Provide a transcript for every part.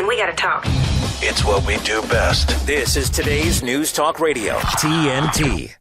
we gotta talk. It's what we do best. This is today's News Talk Radio, TNT.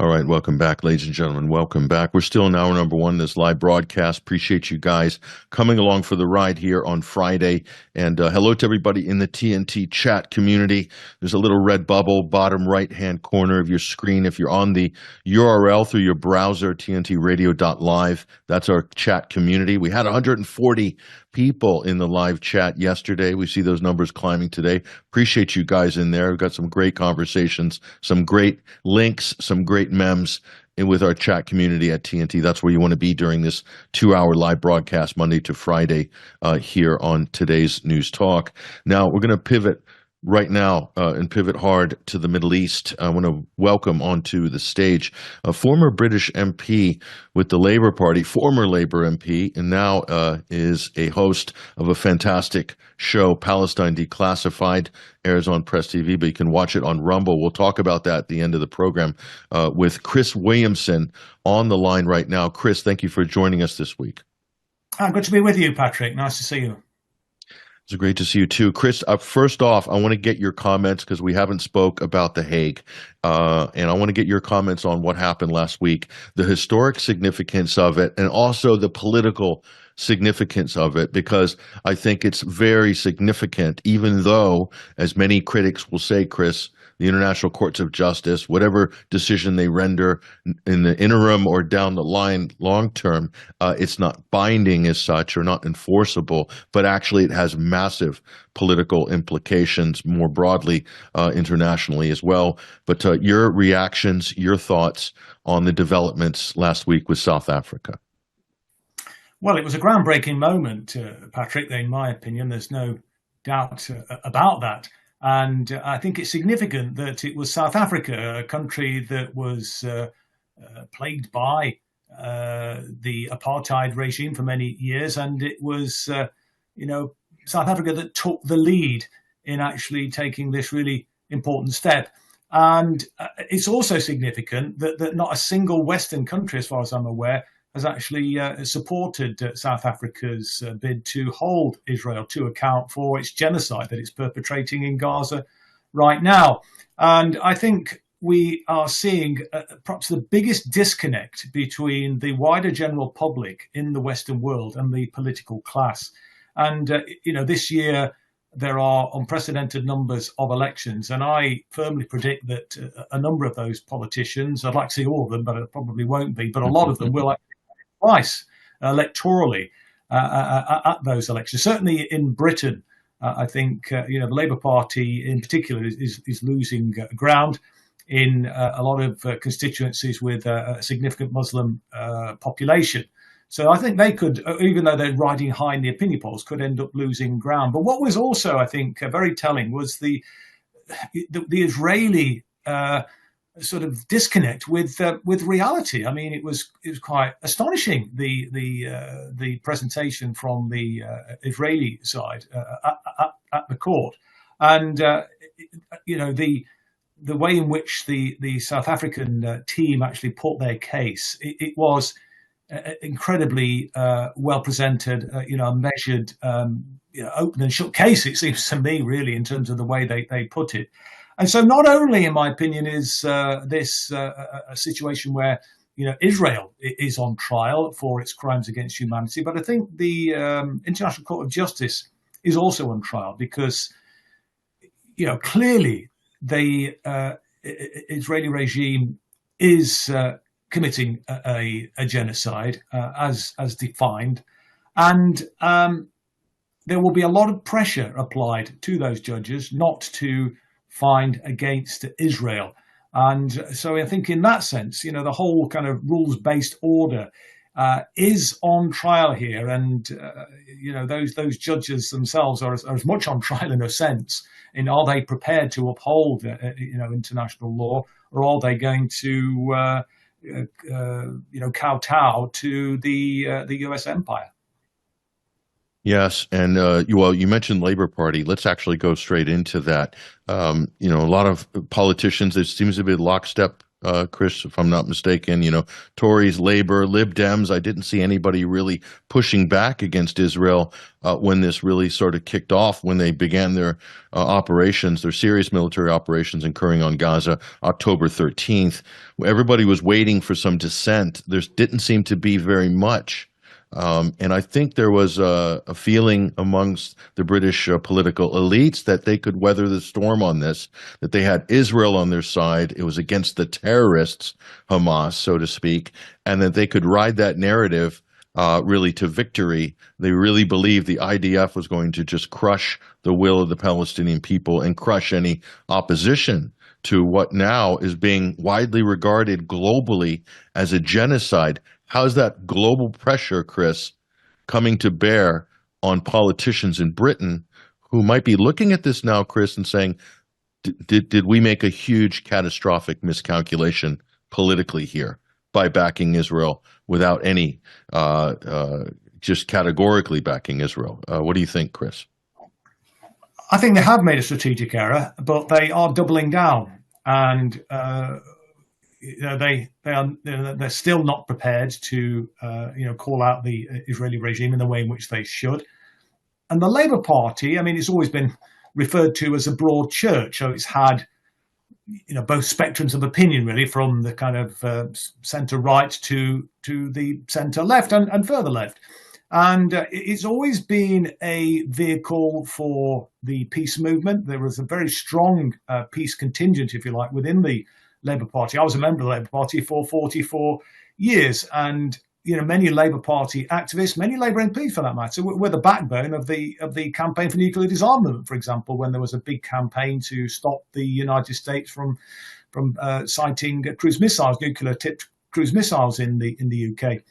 All right, welcome back, ladies and gentlemen. Welcome back. We're still in hour number one, this live broadcast. Appreciate you guys coming along for the ride here on Friday. And hello to everybody in the TNT chat community. There's a little red bubble, bottom right-hand corner of your screen. If you're on the URL through your browser, tntradio.live, that's our chat community. We had 140 people in the live chat yesterday. We see those numbers climbing today. Appreciate you guys in there. We've got some great conversations, some great links, some great memes with our chat community at TNT. That's where you want to be during this 2-hour live broadcast, Monday to Friday, here on today's News Talk. Now, we're going to pivot right now and pivot hard to the Middle East. I want to welcome onto the stage a former British MP with the Labour Party, former Labour MP, and now is a host of a fantastic show, Palestine Declassified, airs on Press TV, but you can watch it on Rumble. We'll talk about that at the end of the program with Chris Williamson on the line right now. Chris, thank you for joining us this week. Good to be with you, Patrick. Nice to see you. It's great to see you too. Chris, first off, I want to get your comments because we haven't spoke about the Hague. And I want to get your comments on what happened last week, the historic significance of it, and also the political significance of it, because I think it's very significant, even though, as many critics will say, Chris, the International Courts of Justice, whatever decision they render in the interim or down the line long term, it's not binding as such or not enforceable, but actually it has massive political implications more broadly internationally as well. But your reactions, your thoughts on the developments last week with South Africa? Well, it was a groundbreaking moment, Patrick, in my opinion. There's no doubt about that. And I think it's significant that it was South Africa, a country that was plagued by the apartheid regime for many years. And it was, South Africa that took the lead in actually taking this really important step. And it's also significant that not a single Western country, as far as I'm aware, has actually supported South Africa's bid to hold Israel to account for its genocide that it's perpetrating in Gaza right now. And I think we are seeing perhaps the biggest disconnect between the wider general public in the Western world and the political class. And, this year there are unprecedented numbers of elections, and I firmly predict that a number of those politicians, I'd like to see all of them, but it probably won't be, but a lot of them will twice electorally at those elections. Certainly in Britain, I think the Labour Party in particular is losing ground in a lot of constituencies with a significant Muslim population. So I think they could, even though they're riding high in the opinion polls, could end up losing ground. But what was also, I think, very telling was the Israeli sort of disconnect with reality. I mean, it was quite astonishing, the presentation from the Israeli side at the court, and the way in which the South African team actually put their case. It was incredibly well presented, a measured, open and shut case. It seems to me, really, in terms of the way they put it. And so not only, in my opinion, is this a situation where Israel is on trial for its crimes against humanity, but I think the International Court of Justice is also on trial because, clearly the Israeli regime is committing a genocide as defined, and there will be a lot of pressure applied to those judges not to find against Israel. And so I think in that sense, the whole kind of rules-based order is on trial here. And, those judges themselves are as much on trial in a sense, are they prepared to uphold, international law, or are they going to, kowtow to the US empire? Yes, and you mentioned Labour Party. Let's actually go straight into that. A lot of politicians, there seems to be lockstep Chris, if I'm not mistaken. Tories, Labour, Lib Dems. I didn't see anybody really pushing back against Israel when this really sort of kicked off, when they began their operations, their serious military operations incurring on Gaza, October 13th. Everybody was waiting for some dissent. There didn't seem to be very much. And I think there was a feeling amongst the British political elites that they could weather the storm on this, that they had Israel on their side. It was against the terrorists, Hamas, so to speak, and that they could ride that narrative really to victory. They really believed the IDF was going to just crush the will of the Palestinian people and crush any opposition to what now is being widely regarded globally as a genocide. How's that global pressure, Chris, coming to bear on politicians in Britain who might be looking at this now, Chris, and saying, did we make a huge catastrophic miscalculation politically here by backing Israel without any, just categorically backing Israel? What do you think, Chris? I think they have made a strategic error, but they are doubling down, and they're still not prepared to call out the Israeli regime in the way in which they should. And the Labour Party, I mean, it's always been referred to as a broad church, so it's had both spectrums of opinion, really, from the kind of centre right to the centre left and further left. And it's always been a vehicle for the peace movement. There was a very strong peace contingent, if you like, within the Labour Party. I was a member of the Labour Party for 44 years, and many Labour Party activists, many Labour MPs for that matter, were the backbone of the campaign for nuclear disarmament, for example, when there was a big campaign to stop the United States from sighting cruise missiles, nuclear-tipped cruise missiles in the UK.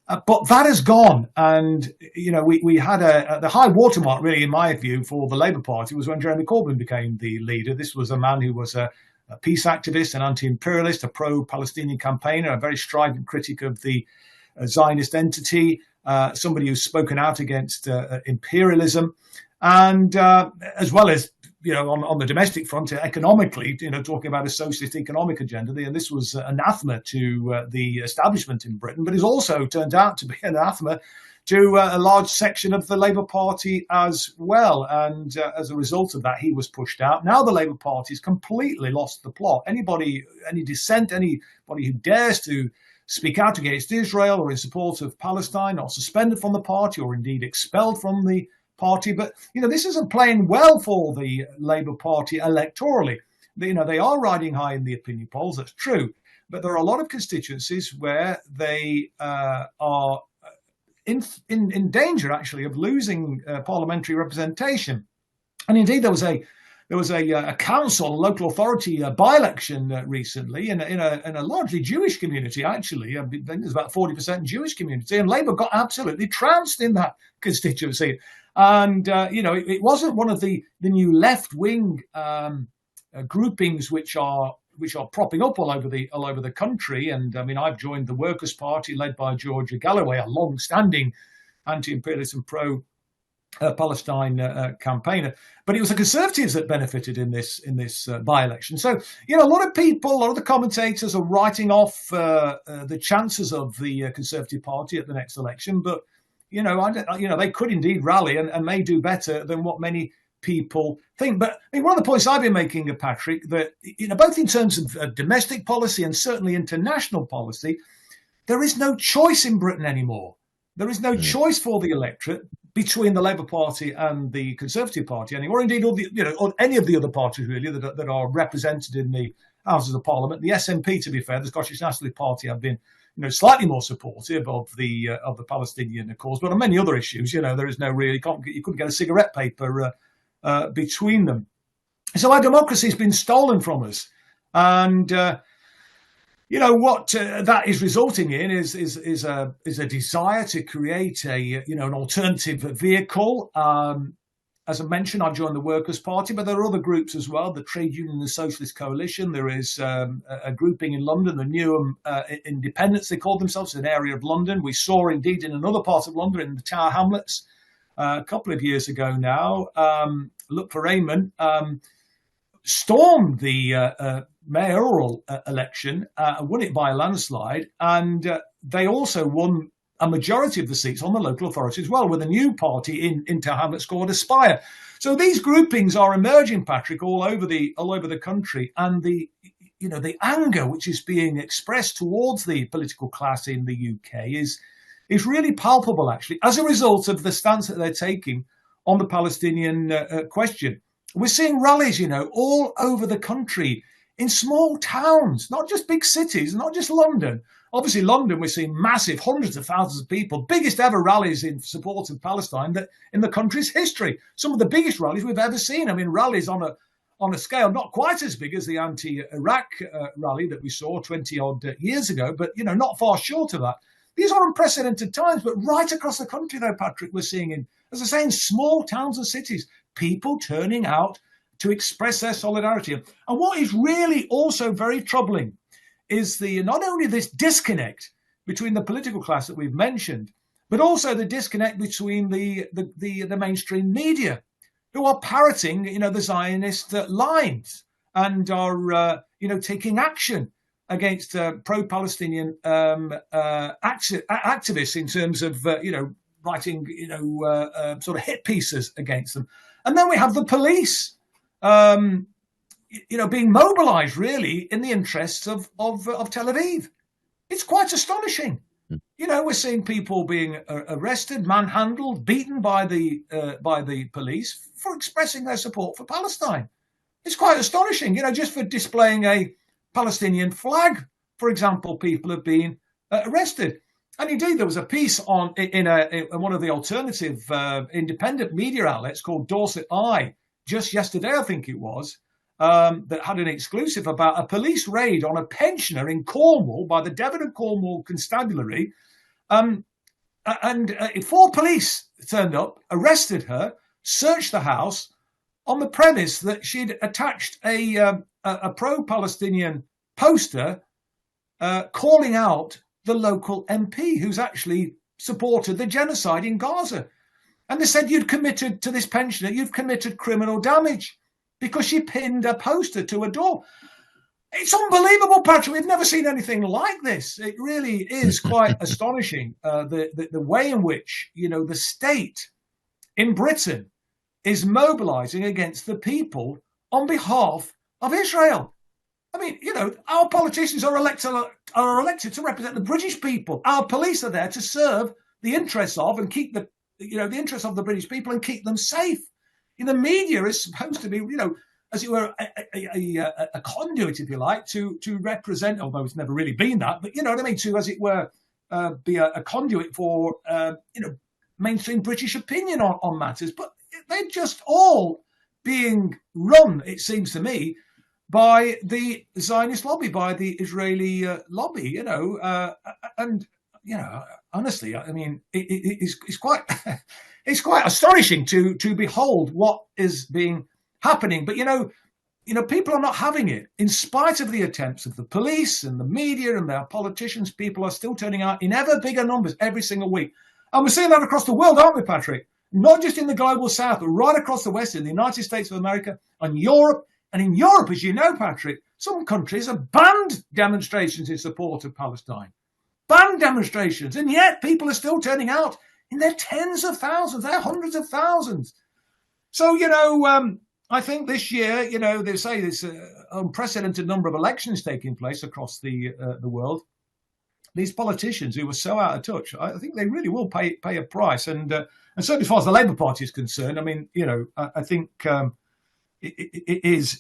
But that has gone, and we had the high watermark, really, in my view, for the Labour Party was when Jeremy Corbyn became the leader. This was a man who was a peace activist, an anti-imperialist, a pro-Palestinian campaigner, a very strident critic of the Zionist entity, somebody who's spoken out against imperialism, and as well as on the domestic front, economically, talking about a socialist economic agenda. And this was anathema to the establishment in Britain, but it also turned out to be an anathema to a large section of the Labour Party as well. And as a result of that, he was pushed out. Now the Labour Party's completely lost the plot. Any dissent, anybody who dares to speak out against Israel or in support of Palestine are suspended from the party or indeed expelled from the party. But this isn't playing well for the Labour Party electorally. They are riding high in the opinion polls, that's true, but there are a lot of constituencies where they are in danger, actually, of losing parliamentary representation. And indeed, there was a council, a local authority by-election recently in a largely Jewish community, actually. I think there's about 40% Jewish community, and Labour got absolutely trounced in that constituency. And it wasn't one of the new left-wing groupings which are propping up all over the country. And I mean, I've joined the Workers' Party led by George Galloway, a long-standing anti-imperialist and pro-Palestine campaigner. But it was the Conservatives that benefited in this by-election. So a lot of people, a lot of the commentators are writing off the chances of the Conservative Party at the next election. But they could indeed rally and may do better than what many people think. But I mean, one of the points I've been making, Patrick, that both in terms of domestic policy and certainly international policy, there is no choice in Britain anymore. There is no choice for the electorate between the Labour Party and the Conservative Party anymore, or indeed or any of the other parties really that are represented in the Houses of Parliament. The SNP, to be fair, the Scottish Nationalist Party, have been slightly more supportive of the Palestinian cause, but on many other issues, there is no real. You couldn't get a cigarette paper between them. So our democracy has been stolen from us, and what that is resulting in is a desire to create an alternative vehicle. As I mentioned, I've joined the Workers' Party, but there are other groups as well, the Trade Union and the Socialist Coalition. There is a grouping in London, the Newham Independents, they call themselves, an area of London. We saw indeed in another part of London, in the Tower Hamlets, a couple of years ago now, Look for Raymond stormed the mayoral election, won it by a landslide, and they also won a majority of the seats on the local authority as well, with a new party in Hague that's called Aspire. So these groupings are emerging, Patrick, all over the country, and the anger which is being expressed towards the political class in the UK is really palpable, actually, as a result of the stance that they're taking on the Palestinian question. We're seeing rallies, all over the country, in small towns, not just big cities, not just London. Obviously, London, we're seeing massive, hundreds of thousands of people, biggest ever rallies in support of Palestine that in the country's history. Some of the biggest rallies we've ever seen. I mean, rallies on a scale not quite as big as the anti-Iraq rally that we saw 20-odd years ago, but, not far short of that. These are unprecedented times, but right across the country, though, Patrick, we're seeing, as I say, in small towns and cities, people turning out to express their solidarity. And what is really also very troubling is not only this disconnect between the political class that we've mentioned, but also the disconnect between the mainstream media, who are parroting, the Zionist lines and are, taking action against pro-Palestinian activists in terms of, writing, sort of hit pieces against them. And then we have the police, being mobilized really in the interests of Tel Aviv. It's quite astonishing. We're seeing people being arrested, manhandled, beaten by the police for expressing their support for Palestine. It's quite astonishing. Just for displaying a Palestinian flag, for example, people have been arrested. And indeed, there was a piece in one of the alternative independent media outlets called Dorset Eye just yesterday, I think it was, that had an exclusive about a police raid on a pensioner in Cornwall by the Devon and Cornwall Constabulary. And 4 police turned up, arrested her, searched the house on the premise that she'd attached a pro-Palestinian poster calling out the local MP who's actually supported the genocide in Gaza. And they said, you've committed criminal damage because she pinned a poster to a door. It's unbelievable, Patrick. We've never seen anything like this. It really is quite astonishing, the way in which, the state in Britain is mobilizing against the people on behalf of Israel. I mean, our politicians are elected to represent the British people. Our police are there to serve the interests of and keep the interests of the British people and keep them safe. The media is supposed to be, as it were, a conduit, if you like, to represent, although it's never really been that, but to, as it were, be a conduit for, mainstream British opinion on matters. But they're just all being run, it seems to me, by the Zionist lobby, by the Israeli lobby, honestly, I mean, it's quite it's quite astonishing to behold what is happening. But people are not having it, in spite of the attempts of the police and the media and their politicians. People are still turning out in ever bigger numbers every single week, and we're seeing that across the world, aren't we, Patrick? Not just in the global south, but right across the west, in the United States of America and Europe. And in Europe, as you know, Patrick, some countries have banned demonstrations in support of Palestine. Banned demonstrations. And yet people are still turning out in their tens of thousands, their hundreds of thousands. So, I think this year, they say there's an unprecedented number of elections taking place across the world. These politicians who were so out of touch, I think they really will pay a price. And certainly as far as the Labour Party is concerned, I mean, I think... It is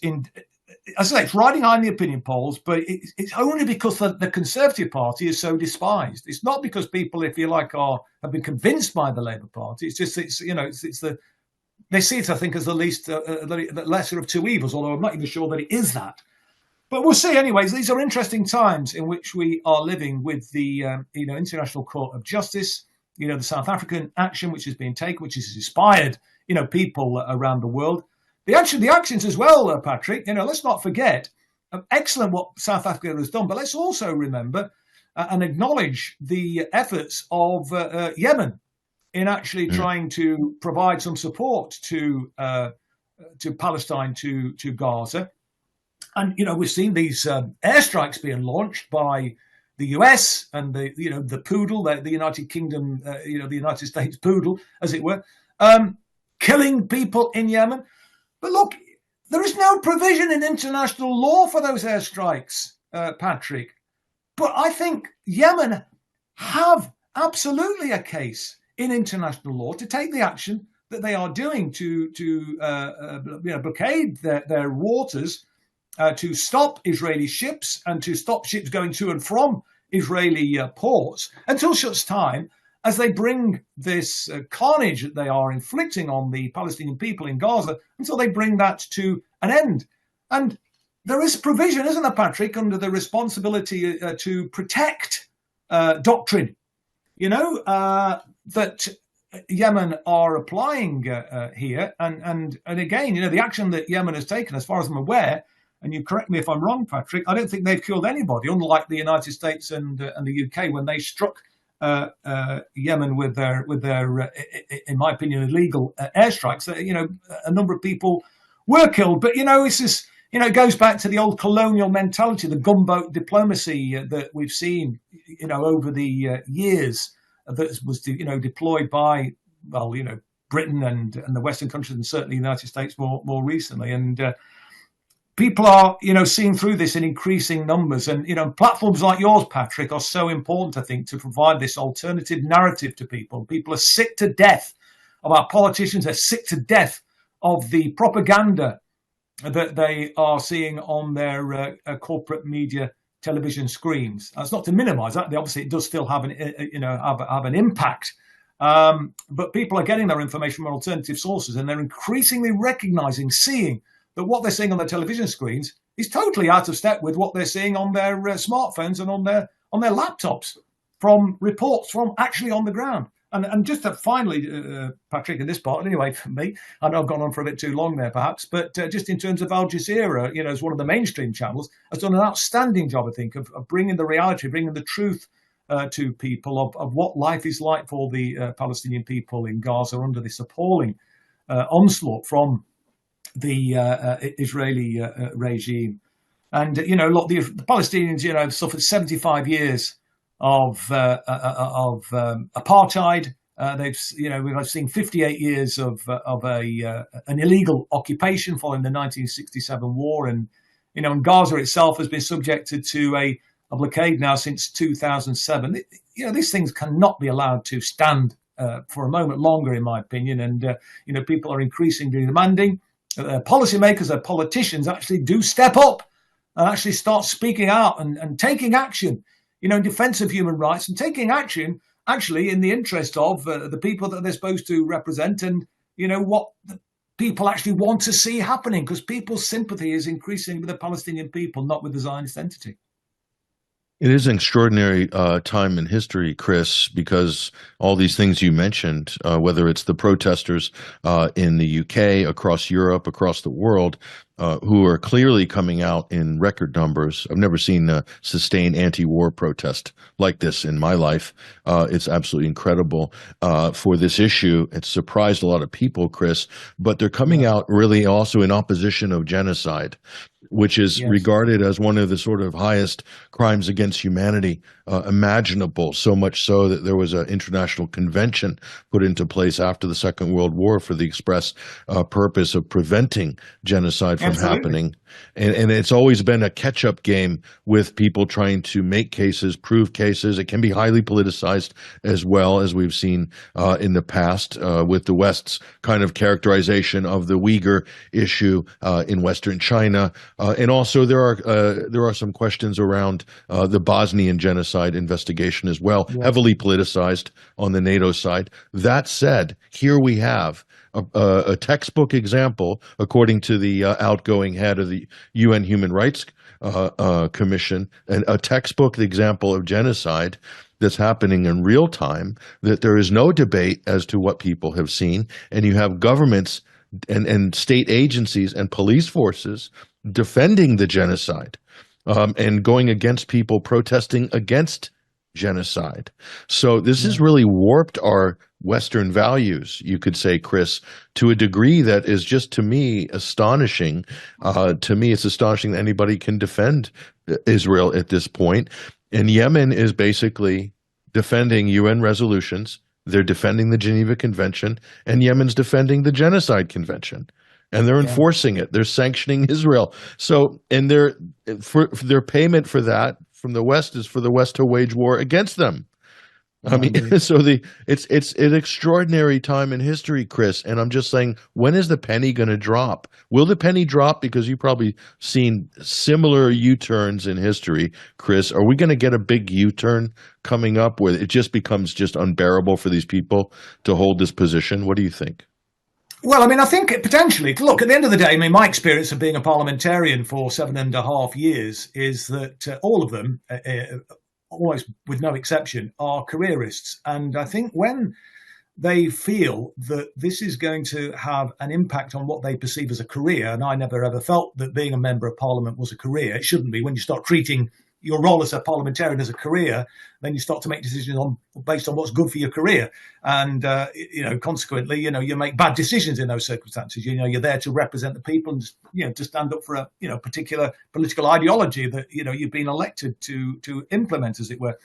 as I say, it's riding high in the opinion polls, but it's only because the Conservative Party is so despised. It's not because people, if you like, have been convinced by the Labour Party. It's just they see it, I think, as the lesser of two evils. Although I'm not even sure that it is that. But we'll see. Anyways, these are interesting times in which we are living with the International Court of Justice. The South African action which is being taken, which has inspired people around the world. The actions as well, Patrick, let's not forget, excellent what South Africa has done, but let's also remember and acknowledge the efforts of Yemen in actually trying to provide some support to Palestine, to Gaza. And we've seen these airstrikes being launched by the US and the poodle, the United Kingdom, the United States poodle, as it were, killing people in Yemen. But look, there is no provision in international law for those airstrikes, Patrick. But I think Yemen have absolutely a case in international law to take the action that they are doing to blockade their waters, to stop Israeli ships and to stop ships going to and from Israeli ports until such time as they bring this carnage that they are inflicting on the Palestinian people in Gaza, until they bring that to an end. And there is provision, isn't there, Patrick, under the responsibility to protect doctrine, that Yemen are applying here. And again, the action that Yemen has taken, as far as I'm aware, and you correct me if I'm wrong, Patrick, I don't think they've killed anybody, unlike the United States and the UK when they struck Yemen with their, in my opinion, illegal airstrikes. A number of people were killed, but this is, it goes back to the old colonial mentality, the gunboat diplomacy that we've seen, over the years, that was, deployed by, Britain and the Western countries, and certainly the United States more recently. And people are, seeing through this in increasing numbers. And, platforms like yours, Patrick, are so important, I think, to provide this alternative narrative to people. People are sick to death of our politicians. They're sick to death of the propaganda that they are seeing on their corporate media television screens. That's not to minimise that. Obviously, it does still have an impact. But people are getting their information from alternative sources, and they're increasingly recognising, seeing that what they're seeing on their television screens is totally out of step with what they're seeing on their smartphones and on their laptops from reports from actually on the ground. And just to finally, Patrick, in this part, anyway, for me, I know I've gone on for a bit too long there, perhaps, but just in terms of Al Jazeera, as one of the mainstream channels, has done an outstanding job, I think, of bringing the reality, bringing the truth to people of what life is like for the Palestinian people in Gaza under this appalling onslaught from the Israeli regime. And, look, the Palestinians, have suffered 75 years of apartheid. They've seen 58 years of an illegal occupation following the 1967 war, and and Gaza itself has been subjected to a blockade now since 2007. These things cannot be allowed to stand for a moment longer, in my opinion. And people are increasingly demanding that policymakers, their politicians, actually do step up and actually start speaking out and taking action, in defense of human rights, and taking action actually in the interest of the people that they're supposed to represent, and what the people actually want to see happening, because people's sympathy is increasing with the Palestinian people, not with the Zionist entity. It is an extraordinary time in history, Chris, because all these things you mentioned, whether it's the protesters in the UK, across Europe, across the world, who are clearly coming out in record numbers. I've never seen a sustained anti-war protest like this in my life. It's absolutely incredible for this issue. It's surprised a lot of people, Chris, but they're coming out really also in opposition of genocide, which is regarded as one of the sort of highest crimes against humanity imaginable, so much so that there was an international convention put into place after the Second World War for the express purpose of preventing genocide from happening. And it's always been a catch-up game with people trying to make cases, prove cases. It can be highly politicized as well, as we've seen in the past with the West's kind of characterization of the Uyghur issue in Western China. And also there are some questions around the Bosnian genocide investigation as well, heavily politicized on the NATO side. That said, here we have a textbook example, according to the outgoing head of the UN Human Rights Commission, and a textbook example of genocide that's happening in real time, that there is no debate as to what people have seen, and you have governments and state agencies and police forces defending the genocide and going against people protesting against genocide. So this has really warped our Western values, you could say, Chris, to a degree that is just, to me, astonishing. To me, it's astonishing that anybody can defend Israel at this point. And Yemen is basically defending UN resolutions. They're defending the Geneva Convention, and Yemen's defending the Genocide Convention. And they're enforcing it. They're sanctioning Israel. So, and their payment for that from the West is for the West to wage war against them. I mean, so it's an extraordinary time in history, Chris. And I'm just saying, when is the penny going to drop? Will the penny drop? Because you've probably seen similar U-turns in history, Chris. Are we going to get a big U-turn coming up where it just becomes just unbearable for these people to hold this position? What do you think? Well, I mean, I think potentially, look, at the end of the day, I mean, my experience of being a parliamentarian for 7.5 years is that all of them, almost with no exception, are careerists. And I think when they feel that this is going to have an impact on what they perceive as a career, and I never ever felt that being a member of parliament was a career. It shouldn't be. When you start treating your role as a parliamentarian as a career, then you start to make decisions based on what's good for your career. And, consequently, you make bad decisions in those circumstances. You're there to represent the people and, to stand up for a, particular political ideology that, you've been elected to implement, as it were.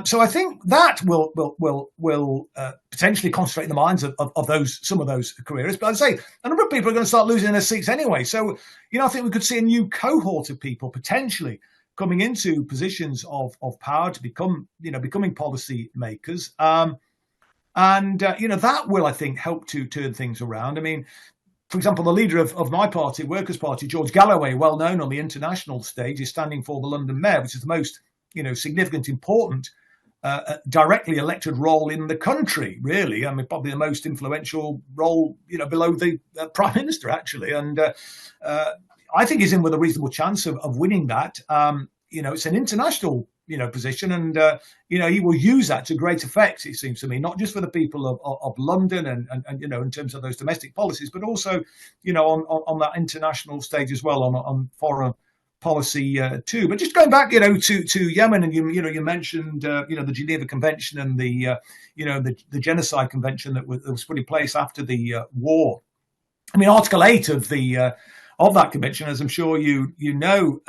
So I think that will potentially concentrate in the minds of some of those careerists. But I'd say a number of people are going to start losing their seats anyway. So, I think we could see a new cohort of people potentially coming into positions of power to becoming policy makers. That will, I think, help to turn things around. I mean, for example, the leader of my party, Workers' Party, George Galloway, well known on the international stage, is standing for the London Mayor, which is the most, significant, important, directly elected role in the country, really. I mean, probably the most influential role, below the Prime Minister, actually. And I think he's in with a reasonable chance of winning that. It's an international, position, and he will use that to great effect. It seems to me, not just for the people of London and in terms of those domestic policies, but also, on that international stage as well, on foreign policy too. But just going back, to Yemen, and you mentioned, the Geneva Convention and the Genocide Convention that was put in place after the war. I mean, Article 8 of that convention, as I'm sure you know,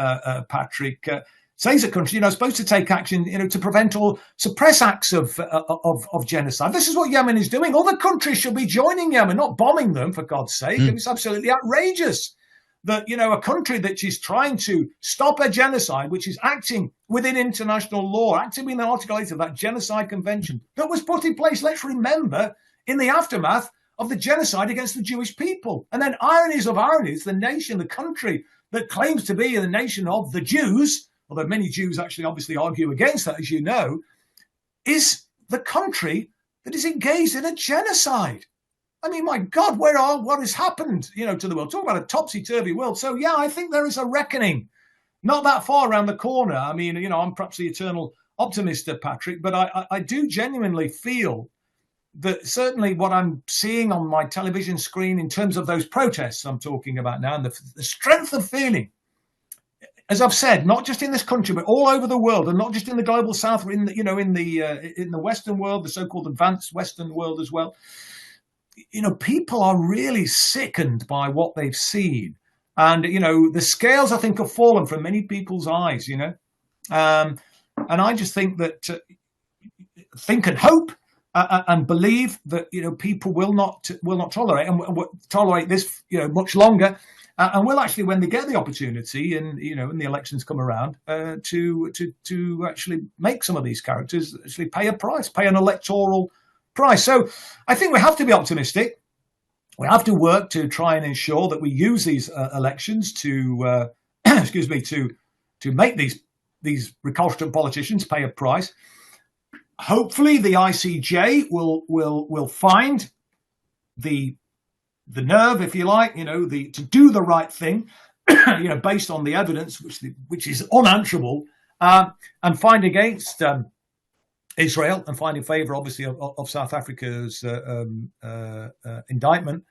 Patrick, says that countries are supposed to take action, to prevent or suppress acts of genocide. This is what Yemen is doing. Other countries should be joining Yemen, not bombing them, for God's sake. It's absolutely outrageous that, a country that is trying to stop a genocide, which is acting within international law, acting within Article 8 of that Genocide Convention that was put in place, let's remember, in the aftermath of the genocide against the Jewish people. And then, ironies of ironies, the nation, the country that claims to be the nation of the Jews, although many Jews actually obviously argue against that, as you know, is the country that is engaged in a genocide. I mean, my God, what has happened, to the world? Talk about a topsy-turvy world. So, yeah, I think there is a reckoning not that far around the corner. I mean, I'm perhaps the eternal optimist, Patrick, but I do genuinely feel that certainly what I'm seeing on my television screen in terms of those protests I'm talking about now, and the strength of feeling, as I've said, not just in this country, but all over the world, and not just in the global south, in the Western world, the so-called advanced Western world as well. People are really sickened by what they've seen. And, the scales, I think, have fallen from many people's eyes, and I just think that think and hope and believe that, people will not tolerate and tolerate this, much longer. And will actually, when they get the opportunity and, and the elections come around, to actually make some of these characters actually pay a price, pay an electoral price. So I think we have to be optimistic. We have to work to try and ensure that we use these elections to, to make these recalcitrant politicians pay a price. Hopefully, the ICJ will find the nerve, if you like, to do the right thing, based on the evidence, which is unanswerable, and find against Israel and find in favour, obviously, of South Africa's indictment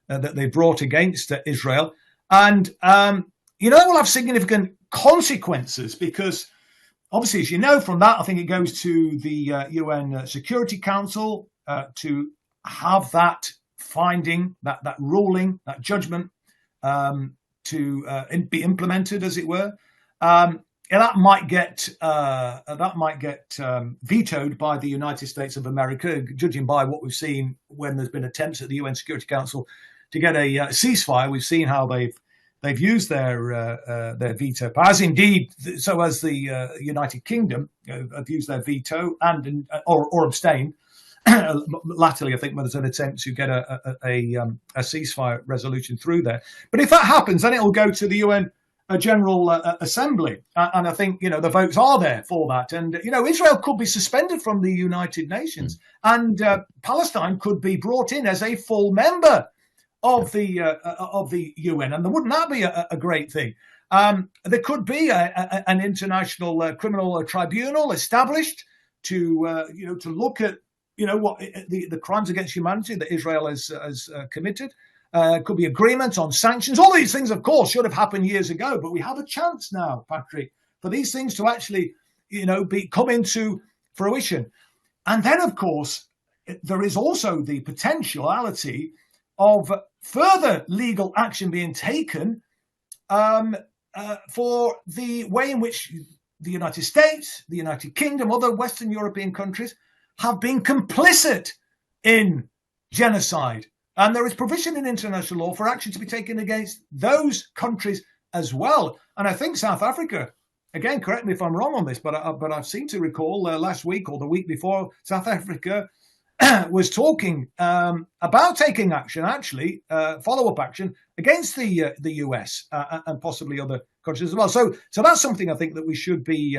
that they brought against Israel. And, that will have significant consequences because, obviously, as you know from that, I think it goes to the UN Security Council to have that finding, that ruling, that judgment to be implemented, as it were. That might get vetoed by the United States of America, judging by what we've seen when there's been attempts at the UN Security Council to get a ceasefire. We've seen how they've used their veto powers. Indeed, so has the United Kingdom have used their veto or abstained. Latterly, I think, when there's an attempt to get a ceasefire resolution through there. But if that happens, then it will go to the UN General Assembly, and I think the votes are there for that. And Israel could be suspended from the United Nations, and Palestine could be brought in as a full member of the UN, and wouldn't that be a great thing? There could be an international criminal tribunal established to look at what the crimes against humanity that Israel has committed. Could be agreements on sanctions. All these things, of course, should have happened years ago, but we have a chance now, Patrick, for these things to actually, come into fruition. And then, of course, there is also the potentiality of further legal action being taken for the way in which the United States, the United Kingdom, other Western European countries have been complicit in genocide. And there is provision in international law for action to be taken against those countries as well. And I think South Africa, again, correct me if I'm wrong on this, but I seem to recall last week or the week before, South Africa was talking about taking action, actually, follow-up action against the US and possibly other countries as well. So that's something I think that we should be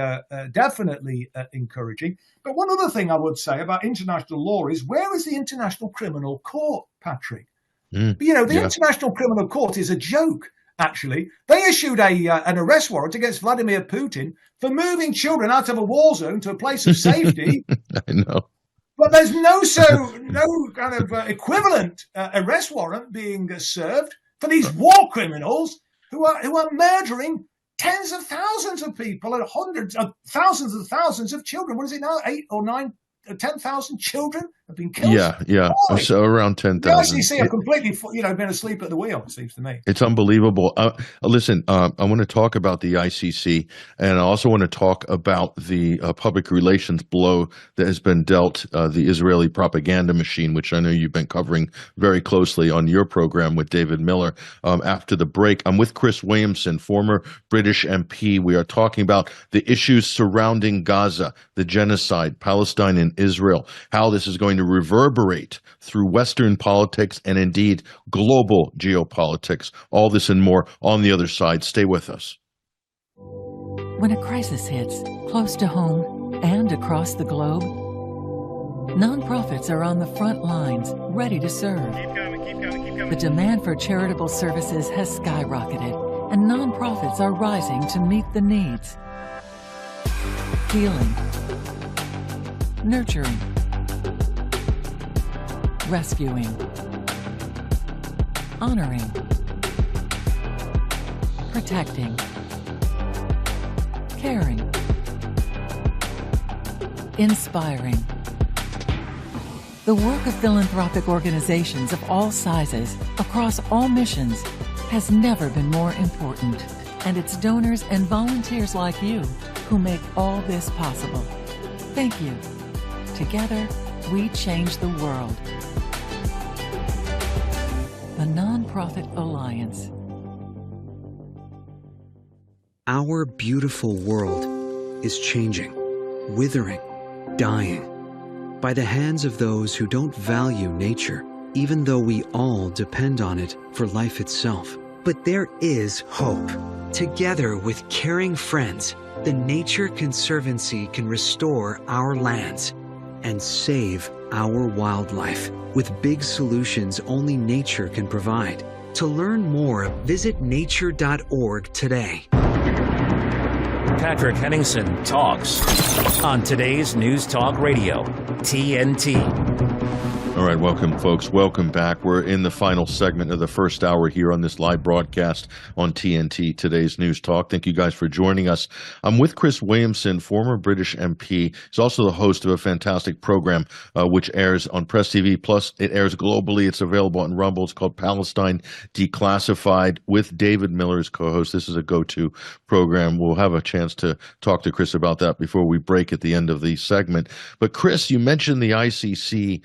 definitely encouraging. But one other thing I would say about international law is, where is the International Criminal Court, Patrick? The International Criminal Court is a joke, actually. They issued an arrest warrant against Vladimir Putin for moving children out of a war zone to a place of safety. I know. But there's no kind of equivalent arrest warrant being served for these war criminals who are murdering tens of thousands of people and hundreds of thousands of children. What is it now? 8 or 9, 10,000 children have been killed. Yeah. So around 10,000. The ICC are completely, been asleep at the wheel, it seems to me. It's unbelievable. Listen, I want to talk about the ICC, and I also want to talk about the public relations blow that has been dealt the Israeli propaganda machine, which I know you've been covering very closely on your program with David Miller. After the break, I'm with Chris Williamson, former British MP. We are talking about the issues surrounding Gaza, the genocide, Palestine and Israel, how this is going to reverberate through Western politics and indeed global geopolitics. All this and more on the other side. Stay with us. When a crisis hits close to home and across the globe, nonprofits are on the front lines, ready to serve. Keep coming. The demand for charitable services has skyrocketed, and nonprofits are rising to meet the needs. Healing, nurturing, rescuing, honoring, protecting, caring, inspiring. The work of philanthropic organizations of all sizes, across all missions, has never been more important. And it's donors and volunteers like you who make all this possible. Thank you. Together, we change the world. The Nonprofit Alliance. Our beautiful world is changing, withering, dying, by the hands of those who don't value nature, even though we all depend on it for life itself. But there is hope. Together with caring friends, the Nature Conservancy can restore our lands and save our wildlife with big solutions only nature can provide. To learn more, visit nature.org today. Patrick Henningsen talks on today's News Talk Radio, TNT. All right, welcome, folks. Welcome back. We're in the final segment of the first hour here on this live broadcast on TNT, today's News Talk. Thank you guys for joining us. I'm with Chris Williamson, former British MP. He's also the host of a fantastic program which airs on Press TV, plus it airs globally. It's available on Rumble. It's called Palestine Declassified with David Miller as co-host. This is a go-to program. We'll have a chance to talk to Chris about that before we break at the end of the segment. But Chris, you mentioned the ICC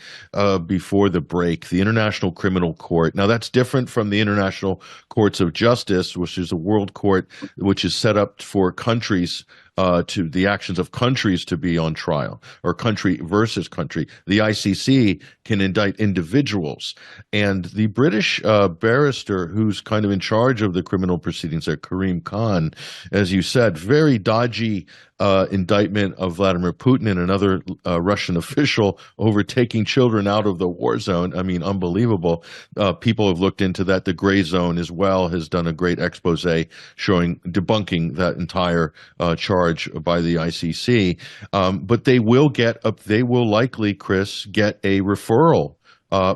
before the break, the International Criminal Court. Now, that's different from the International Courts of Justice, which is a world court which is set up for countries to the actions of countries to be on trial, or country versus country. The ICC can indict individuals. And the British barrister who's kind of in charge of the criminal proceedings there, Karim Khan, as you said, very dodgy indictment of Vladimir Putin and another Russian official over taking children out of the war zone. I mean, unbelievable. People have looked into that. The Gray Zone as well has done a great expose debunking that entire charge by the ICC. But they will likely, Chris, get a referral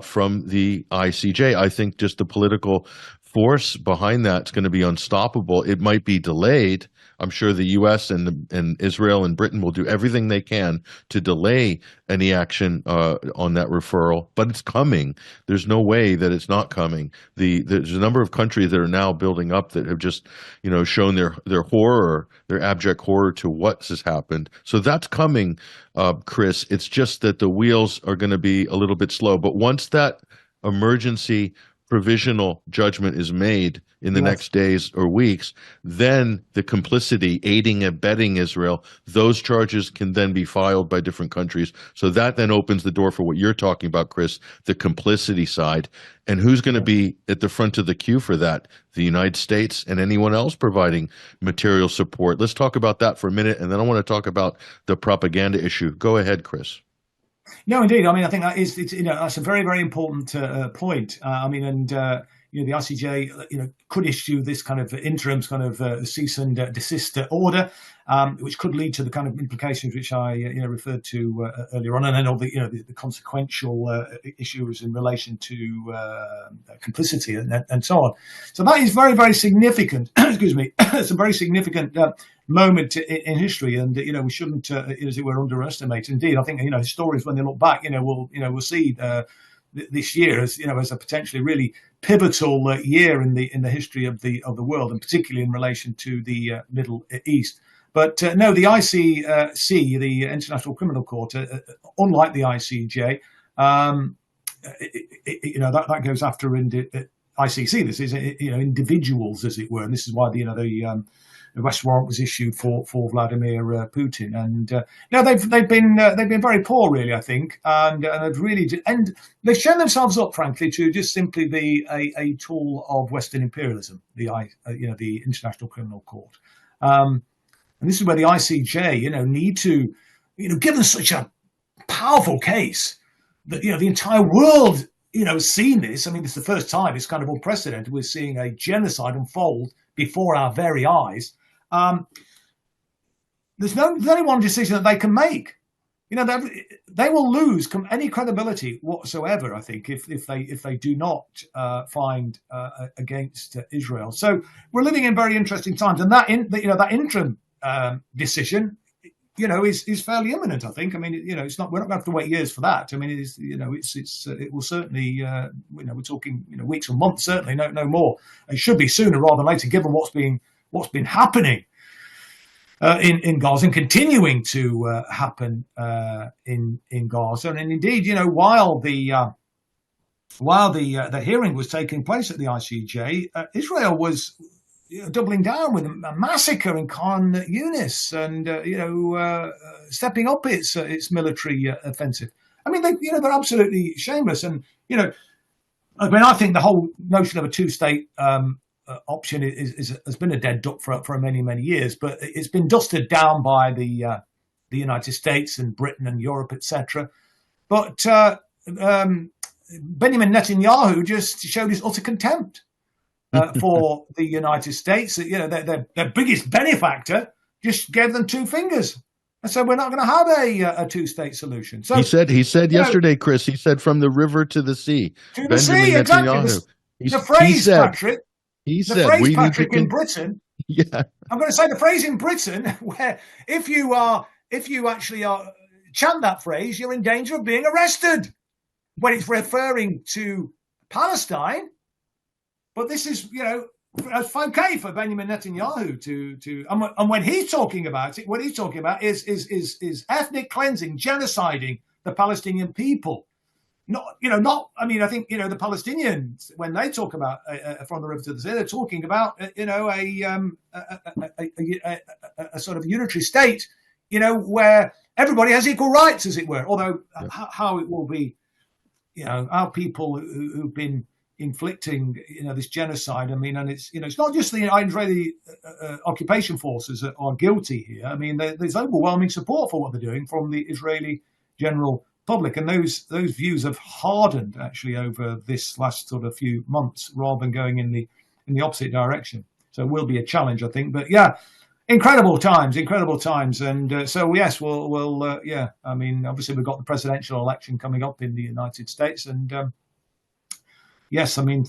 from the ICJ. I think just the political force behind that's going to be unstoppable. It might be delayed. I'm sure the U.S. and Israel and Britain will do everything they can to delay any action on that referral, but it's coming. There's no way that it's not coming. There's a number of countries that are now building up that have just, shown their horror, their abject horror to what has happened. So that's coming, Chris. It's just that the wheels are going to be a little bit slow. But once that emergency provisional judgment is made in the next days or weeks, then the complicity, aiding and abetting Israel, those charges can then be filed by different countries. So that then opens the door for what you're talking about, Chris, the complicity side. And who's going to be at the front of the queue for that? The United States and anyone else providing material support. Let's talk about that for a minute, and then I want to talk about the propaganda issue. Go ahead, Chris. No, indeed. I mean, I think that's a very, very important point. The ICJ, could issue this kind of interim kind of cease and desist order, which could lead to the kind of implications which I referred to earlier on, and then all the consequential issues in relation to complicity and so on. So that is very, very significant. Excuse me. It's a very significant moment in history, and we shouldn't, as it were, underestimate. Indeed, I think historians, when they look back, will see this year as as a potentially really pivotal year in the history of the world, and particularly in relation to the Middle East. But no, the ICC, the International Criminal Court, unlike the ICJ, that goes after ICC. This is individuals, as it were, and this is why the arrest warrant was issued for Vladimir Putin, and they've been very poor, really, I think, and they've shown themselves up, frankly, to just simply be a tool of Western imperialism. The International Criminal Court, and this is where the ICJ, need to, given such a powerful case that the entire world has seen this. I mean, it's the first time. It's kind of unprecedented. We're seeing a genocide unfold before our very eyes. There's only one decision that they can make. They will lose any credibility whatsoever, I think, if they do not find against Israel. So we're living in very interesting times, and that interim decision, is fairly imminent, I think. I mean, it's not. We're not going to have to wait years for that. I mean, it will certainly. We're talking weeks or months, certainly, no more. It should be sooner rather than later, given what's been happening in Gaza and continuing to happen in Gaza. And indeed, while the hearing was taking place at the ICJ, Israel was doubling down with a massacre in Khan Yunis and stepping up its military offensive. I mean, they're absolutely shameless. And I think the whole notion of a two-state option has been a dead duck for many, many years, but it's been dusted down by the United States and Britain and Europe, etc. But Benjamin Netanyahu just showed his utter contempt for the United States. Their biggest benefactor just gave them two fingers and said we're not going to have a two-state solution. So he said yesterday, Chris. He said from the river to the sea. To the sea, exactly. The phrase, Patrick. He said, the phrase, Patrick, in Britain. Yeah. I'm going to say the phrase in Britain, where if you actually chant that phrase, you're in danger of being arrested when it's referring to Palestine. But this is, it's okay for Benjamin Netanyahu to and when he's talking about it, what he's talking about is ethnic cleansing, genociding the Palestinian people. I think, the Palestinians, when they talk about from the river to the sea, they're talking about, a sort of unitary state, where everybody has equal rights, as it were. Although how it will be, our people who've been inflicting, this genocide. I mean, and it's not just the Israeli occupation forces that are guilty here. I mean, there's overwhelming support for what they're doing from the Israeli general public, and those views have hardened actually over this last sort of few months, rather than going in the opposite direction. So it will be a challenge, I think. But yeah, incredible times, and so yes, we'll I mean, obviously we've got the presidential election coming up in the United States, and yes, I mean,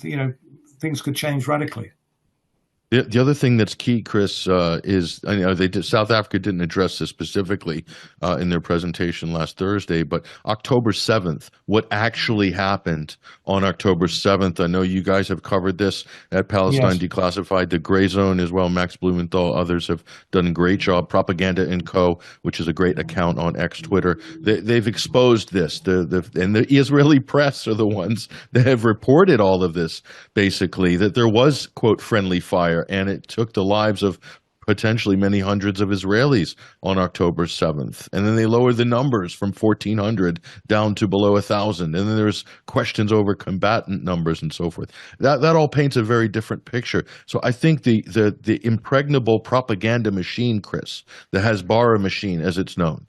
things could change radically. The other thing that's key, Chris, is South Africa didn't address this specifically in their presentation last Thursday, but October 7th, what actually happened on October 7th? I know you guys have covered this at Palestine Declassified, the Gray Zone as well. Max Blumenthal, others have done a great job. Propaganda & Co., which is a great account on X Twitter. They've exposed this. And the Israeli press are the ones that have reported all of this, basically, that there was, quote, friendly fire. And it took the lives of potentially many hundreds of Israelis on October 7th. And then they lowered the numbers from 1,400 down to below 1,000. And then there's questions over combatant numbers and so forth. That all paints a very different picture. So I think the impregnable propaganda machine, Chris, the Hasbara machine, as it's known,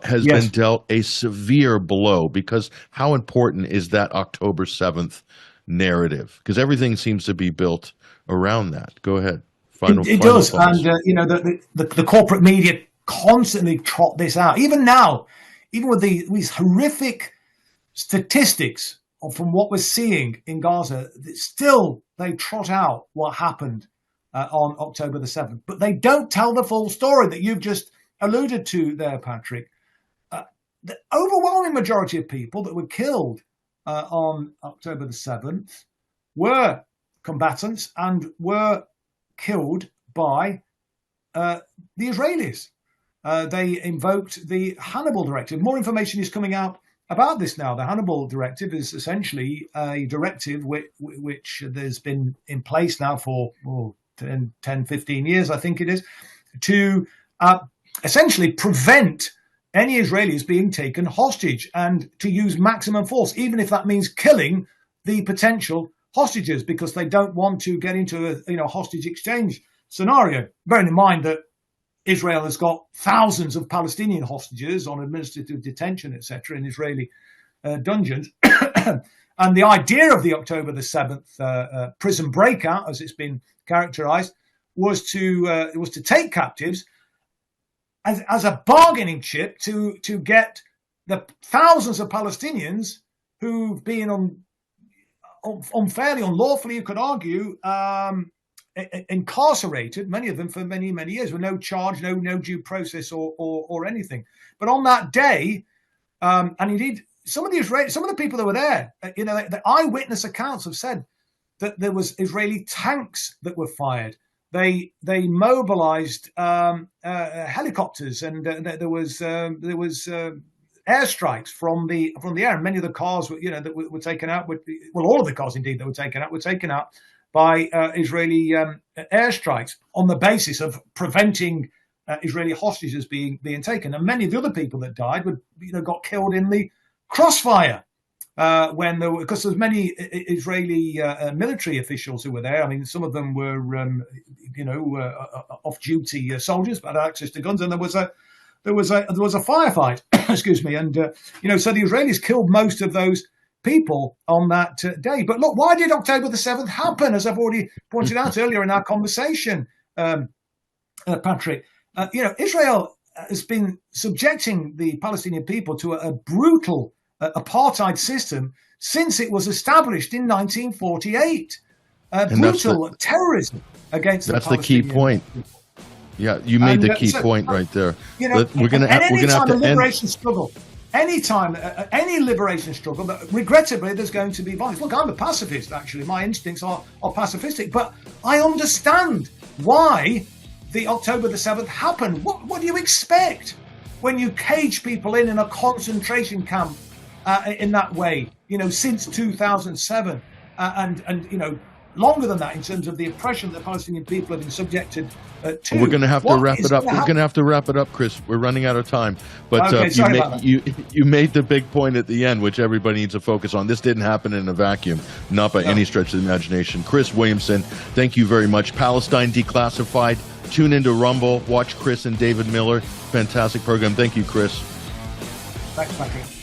has been dealt a severe blow, because how important is that October 7th narrative? Because everything seems to be built around that. Go ahead. It does, thoughts. And the corporate media constantly trot this out. Even now, even with these horrific statistics from what we're seeing in Gaza, still they trot out what happened on October the 7th. But they don't tell the full story that you've just alluded to there, Patrick. The overwhelming majority of people that were killed on October the 7th were combatants and were killed by the Israelis. They invoked the Hannibal Directive. More information is coming out about this now. The Hannibal Directive is essentially a directive which there's been in place now for 10, 15 years, I think it is, to essentially prevent any Israelis being taken hostage, and to use maximum force, even if that means killing the potential hostages, because they don't want to get into a hostage exchange scenario. Bearing in mind that Israel has got thousands of Palestinian hostages on administrative detention, etc., in Israeli dungeons. And the idea of the October the 7th prison breakout, as it's been characterized, was to take captives as a bargaining chip to get the thousands of Palestinians who've been unfairly, unlawfully, you could argue, incarcerated, many of them for many, many years, with no charge, no due process or anything. But on that day, and indeed, some of the people that were there, the eyewitness accounts have said that there was Israeli tanks that were fired. They mobilized helicopters, and there was airstrikes from the air. And many of the cars that were taken out. All of the cars indeed that were taken out by Israeli airstrikes on the basis of preventing Israeli hostages being taken. And many of the other people that died got killed in the crossfire. Because there's many Israeli military officials who were there. I mean, some of them were, off-duty soldiers, but had access to guns, and there was a firefight. Excuse me, and so the Israelis killed most of those people on that day. But look, why did October the 7th happen? As I've already pointed out earlier in our conversation, Patrick, Israel has been subjecting the Palestinian people to a brutal apartheid system since it was established in 1948. Brutal terrorism against the Palestinian key point. people. Yeah, you made the key point right there. You know, we're going to have to liberation struggle. Anytime, any liberation struggle, but regrettably, there's going to be violence. Look, I'm a pacifist, actually. My instincts are pacifistic, but I understand why the October the 7th happened. What do you expect when you cage people in a concentration camp in that way, you know, since 2007, and you know, longer than that in terms of the oppression that Palestinian people have been subjected to. We're going to have to wrap it up. We're going to have to wrap it up, Chris. We're running out of time. But you made the big point at the end, which everybody needs to focus on. This didn't happen in a vacuum, not by any stretch of the imagination. Chris Williamson, thank you very much. Palestine Declassified. Tune into Rumble. Watch Chris and David Miller. Fantastic program. Thank you, Chris. Thanks, Patrick.